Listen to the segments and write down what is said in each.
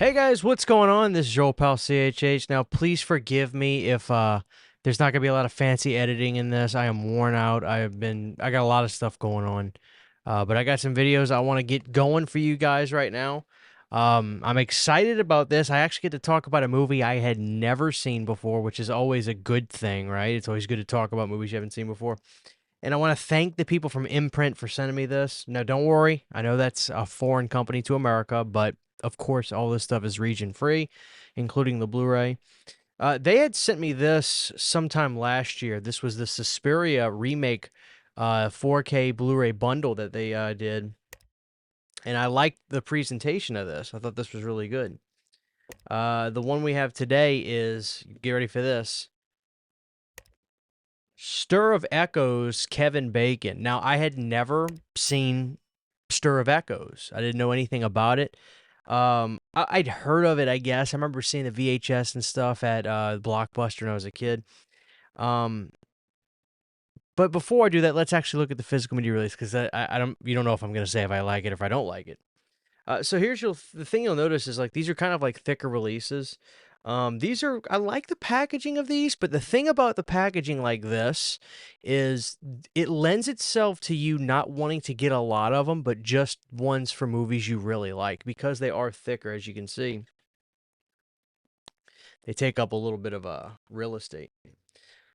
Hey guys, what's going on? This is your old pal CHH. Now, please forgive me if there's not gonna be a lot of fancy editing in this. I am worn out. I got a lot of stuff going on, but I got some videos I want to get going for you guys right now. I'm excited about this. I actually get to talk about a movie I had never seen before, which is always a good thing, right? It's always good to talk about movies you haven't seen before. And I want to thank the people from IMPRINT for sending me this. Now, don't worry. I know that's a foreign company to America, but of course, all this stuff is region free, including the Blu-ray. They had sent me this sometime last year. This was the Suspiria remake 4K Blu-ray bundle that they did. And I liked the presentation of this. I thought this was really good. The one we have today is, get ready for this, Stir of Echoes, Kevin Bacon. Now, I had never seen Stir of Echoes. I didn't know anything about it. I'd heard of it, I guess. I remember seeing the VHS and stuff at Blockbuster when I was a kid. But before I do that, let's actually look at the physical media release because you don't know if I'm gonna say if I like it or if I don't like it. So the thing you'll notice is like these are kind of like thicker releases. I like the packaging of these, but the thing about the packaging like this is it lends itself to you not wanting to get a lot of them, but just ones for movies you really like because they are thicker, as you can see. They take up a little bit of real estate.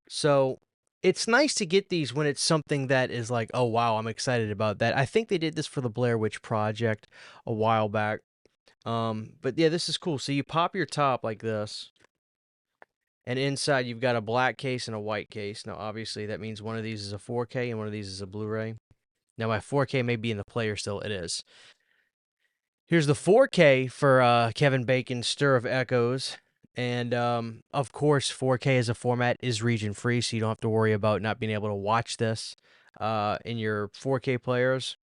So it's nice to get these when it's something that is like, oh wow, I'm excited about that. I think they did this for the Blair Witch Project a while back. But yeah, this is cool. So you pop your top like this, and inside you've got a black case and a white case. Now, obviously, that means one of these is a 4K and one of these is a Blu-ray. Now, my 4K may be in the player still. It is. Here's the 4K for Kevin Bacon's Stir of Echoes. And, of course, 4K as a format is region-free, so you don't have to worry about not being able to watch this in your 4K players.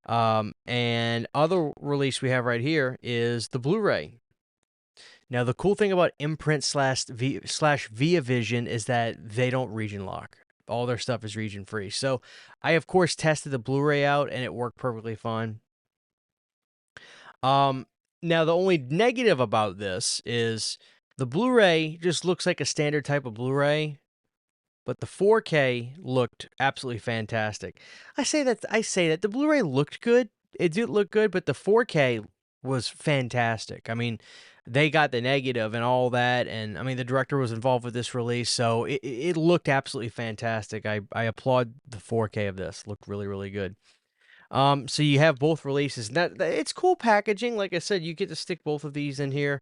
And other release we have right here is the Blu-ray. Now, the cool thing about IMPRINT slash Via Vision is that they don't region lock. All their stuff is region free. So I, of course, tested the Blu-ray out, and it worked perfectly fine. Now, the only negative about this is the Blu-ray just looks like a standard type of Blu-ray, but the 4K looked absolutely fantastic. I say that the Blu-ray looked good. It did look good, but the 4K was fantastic. I mean, they got the negative and all that, and I mean the director was involved with this release, so it looked absolutely fantastic. I applaud the 4K of this. Looked really, really good. So you have both releases. It's cool packaging. Like I said, you get to stick both of these in here,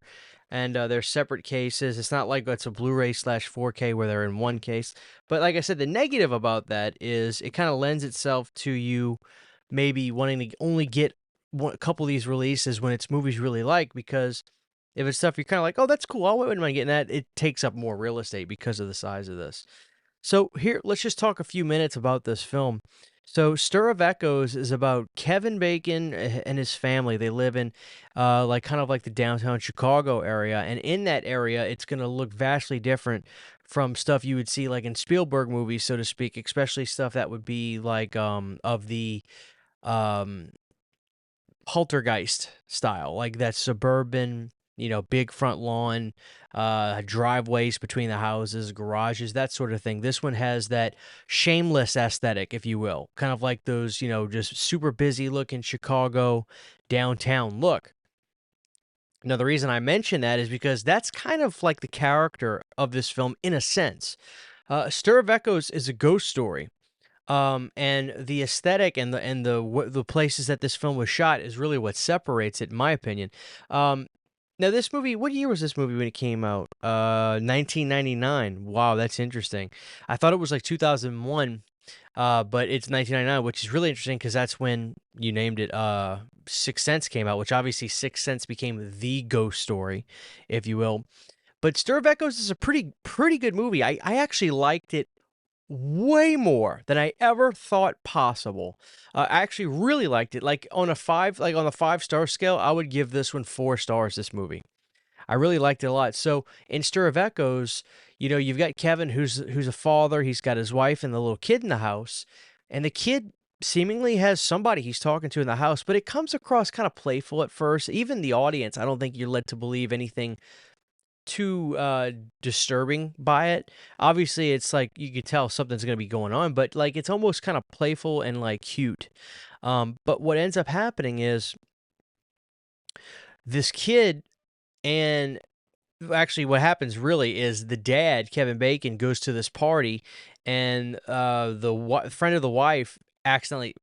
and they're separate cases. It's not like it's a Blu-ray slash 4K where they're in one case. But like I said, the negative about that is it kind of lends itself to you maybe wanting to only get a couple of these releases when it's movies you really like, because if it's stuff you're kind of like, oh, that's cool, I wouldn't mind getting that, it takes up more real estate because of the size of this. So here, let's just talk a few minutes about this film. So Stir of Echoes is about Kevin Bacon and his family. They live in like kind of like the downtown Chicago area, and in that area, it's going to look vastly different from stuff you would see like in Spielberg movies, so to speak, especially stuff that would be like of the um Poltergeist style, like that suburban, big front lawn, driveways between the houses, garages, that sort of thing. This one has that shameless aesthetic, if you will, kind of like those, just super busy looking Chicago downtown look. Now, the reason I mention that is because that's kind of like the character of this film in a sense. Stir of Echoes is a ghost story. And the aesthetic and the places that this film was shot is really what separates it, in my opinion. Now this movie, what year was this movie when it came out? 1999. Wow, that's interesting. I thought it was like 2001, but it's 1999, which is really interesting because that's when you named it. Sixth Sense came out, which obviously Sixth Sense became the ghost story, if you will. But Stir of Echoes is a pretty good movie. I actually liked it way more than I ever thought possible. I actually really liked it. Like on the 5-star scale, I would give this one 4 stars. This movie, I really liked it a lot. So in Stir of Echoes, you've got Kevin, who's a father. He's got his wife and the little kid in the house, and the kid seemingly has somebody he's talking to in the house, but it comes across kind of playful at first. Even the audience, I don't think you're led to believe anything too disturbing by it. Obviously, it's like you could tell something's gonna be going on, but like it's almost kind of playful and like cute. But what ends up happening is this kid and actually what happens really is the dad, Kevin Bacon, goes to this party, and the friend of the wife accidentally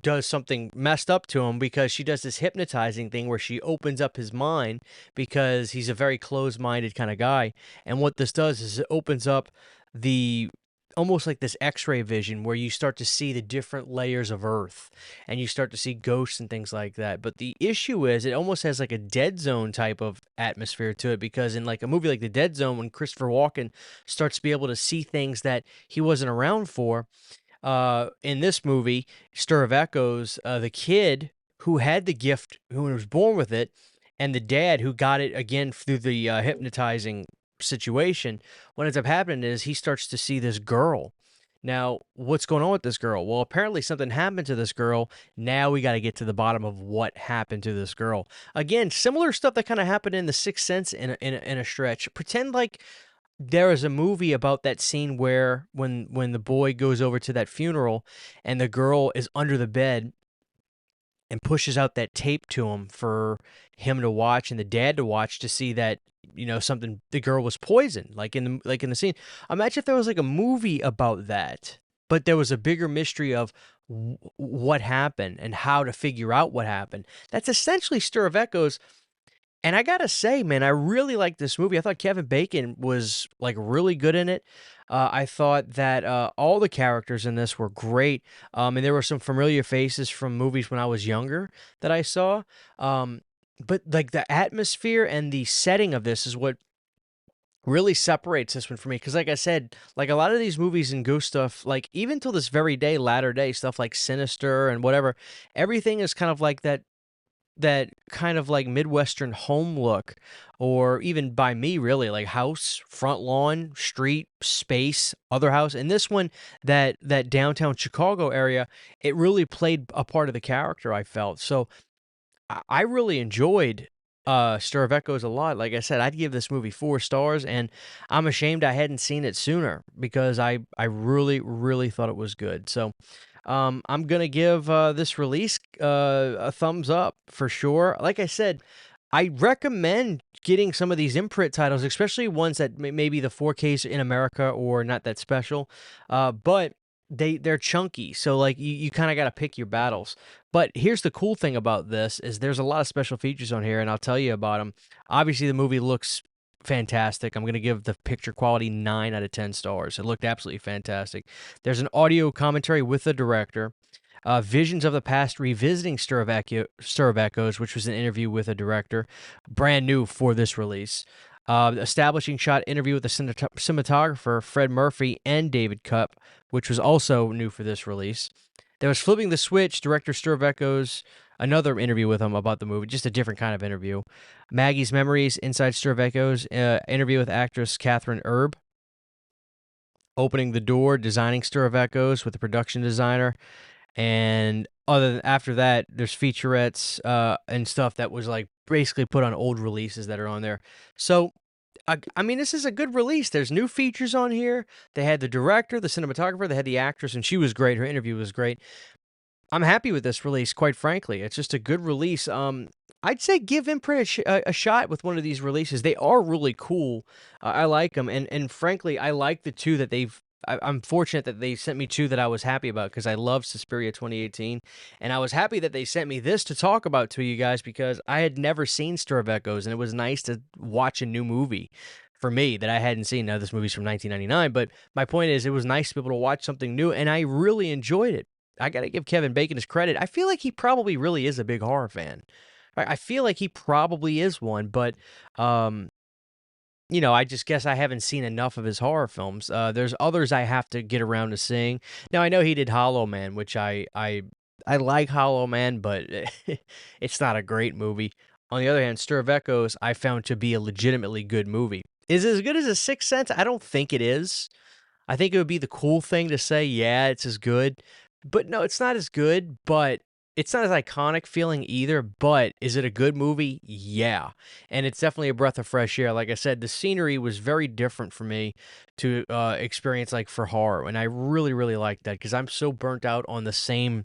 does something messed up to him because she does this hypnotizing thing where she opens up his mind because he's a very closed-minded kind of guy. And what this does is it opens up the almost like this x-ray vision where you start to see the different layers of Earth and you start to see ghosts and things like that. But the issue is it almost has like a Dead Zone type of atmosphere to it, because in like a movie like The Dead Zone, when Christopher Walken starts to be able to see things that he wasn't around for, in this movie, Stir of Echoes, the kid who had the gift, who was born with it, and the dad who got it again through the hypnotizing situation, what ends up happening is he starts to see this girl. Now, what's going on with this girl? Well, apparently something happened to this girl. Now we got to get to the bottom of what happened to this girl. Again, similar stuff that kind of happened in The Sixth Sense in a stretch. Pretend like there is a movie about that scene where when the boy goes over to that funeral and the girl is under the bed and pushes out that tape to him for him to watch and the dad to watch to see that, something, the girl was poisoned, like in the scene. Imagine if there was like a movie about that, but there was a bigger mystery of what happened and how to figure out what happened. That's essentially Stir of Echoes. And I gotta say, man, I really like this movie. I thought Kevin Bacon was like really good in it. I thought that all the characters in this were great, and there were some familiar faces from movies when I was younger that I saw. But like the atmosphere and the setting of this is what really separates this one for me. Because, like I said, like a lot of these movies and ghost stuff, like even till this very day, latter day stuff like Sinister and whatever, everything is kind of like that kind of like Midwestern home look, or even by me, really, like house, front lawn, street, space, other house. And this one, that downtown Chicago area, it really played a part of the character, I felt. So I really enjoyed Stir of Echoes a lot. Like I said, I'd give this movie 4 stars, and I'm ashamed I hadn't seen it sooner because I really, really thought it was good. So I'm gonna give this release a thumbs up for sure. Like I said, I recommend getting some of these imprint titles, especially ones that maybe the 4Ks in America or not that special, but they're chunky. So like you kind of got to pick your battles. But here's the cool thing about this is there's a lot of special features on here, and I'll tell you about them. Obviously, the movie looks fantastic. I'm going to give the picture quality 9 out of 10 stars. It looked absolutely fantastic. There's an audio commentary with the director. Visions of the Past revisiting Stir of Echoes, which was an interview with a director, brand new for this release. Establishing shot interview with the cinematographer Fred Murphy and David Cupp, which was also new for this release. There was Flipping the Switch, director Stir of Echoes, another interview with him about the movie, just a different kind of interview. Maggie's Memories, Inside Stir of Echoes, interview with actress Catherine Erb. Opening the Door, designing Stir of Echoes with the production designer. And after that, there's featurettes and stuff that was like basically put on old releases that are on there. So, I mean, this is a good release. There's new features on here. They had the director, the cinematographer, they had the actress, and she was great. Her interview was great. I'm happy with this release, quite frankly. It's just a good release. I'd say give Imprint a shot with one of these releases. They are really cool. I like them, and frankly, I like the two that I'm fortunate that they sent me two that I was happy about, because I love Suspiria 2018, and I was happy that they sent me this to talk about to you guys because I had never seen Stir of Echoes, and it was nice to watch a new movie for me that I hadn't seen. Now, this movie's from 1999, but my point is it was nice to be able to watch something new, and I really enjoyed it. I got to give Kevin Bacon his credit. I feel like he probably really is a big horror fan. I feel like he probably is one, but I just guess I haven't seen enough of his horror films. There's others I have to get around to seeing. Now I know he did Hollow Man, which I like Hollow Man, but it's not a great movie. On the other hand, Stir of Echoes I found to be a legitimately good movie. Is it as good as A Sixth Sense? I don't think it is. I think it would be the cool thing to say, yeah, it's as good. But no, it's not as good, but it's not as iconic feeling either, but is it a good movie? Yeah. And it's definitely a breath of fresh air. Like I said, the scenery was very different for me to experience like for horror. And I really, really like that because I'm so burnt out on the same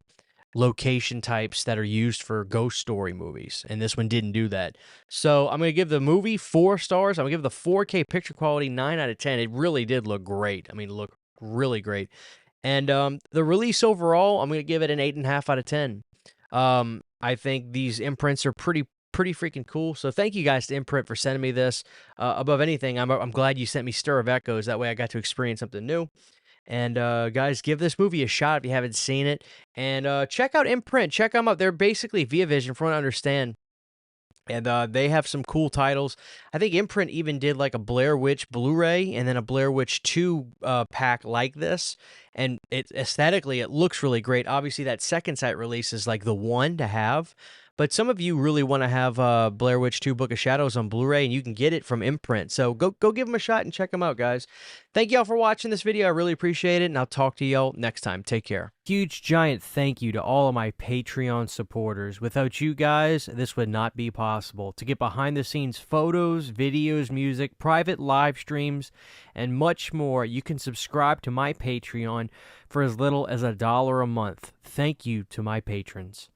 location types that are used for ghost story movies. And this one didn't do that. So I'm going to give the movie 4 stars. I'm going to give the 4K picture quality 9 out of 10. It really did look great. I mean, it looked really great. And the release overall, I'm going to give it an 8.5 out of 10. I think these imprints are pretty freaking cool. So thank you guys to Imprint for sending me this. Above anything, I'm glad you sent me Stir of Echoes. That way I got to experience something new. And guys, give this movie a shot if you haven't seen it. And check out Imprint. Check them out. They're basically Via Vision, from what I understand. And they have some cool titles. I think Imprint even did like a Blair Witch Blu-ray and then a Blair Witch 2 pack like this. And aesthetically, it looks really great. Obviously, that second site release is like the one to have. But some of you really want to have Blair Witch 2 Book of Shadows on Blu-ray, and you can get it from Imprint. So go give them a shot and check them out, guys. Thank y'all for watching this video. I really appreciate it, and I'll talk to y'all next time. Take care. Huge, giant thank you to all of my Patreon supporters. Without you guys, this would not be possible. To get behind-the-scenes photos, videos, music, private live streams, and much more, you can subscribe to my Patreon for as little as $1 a month. Thank you to my patrons.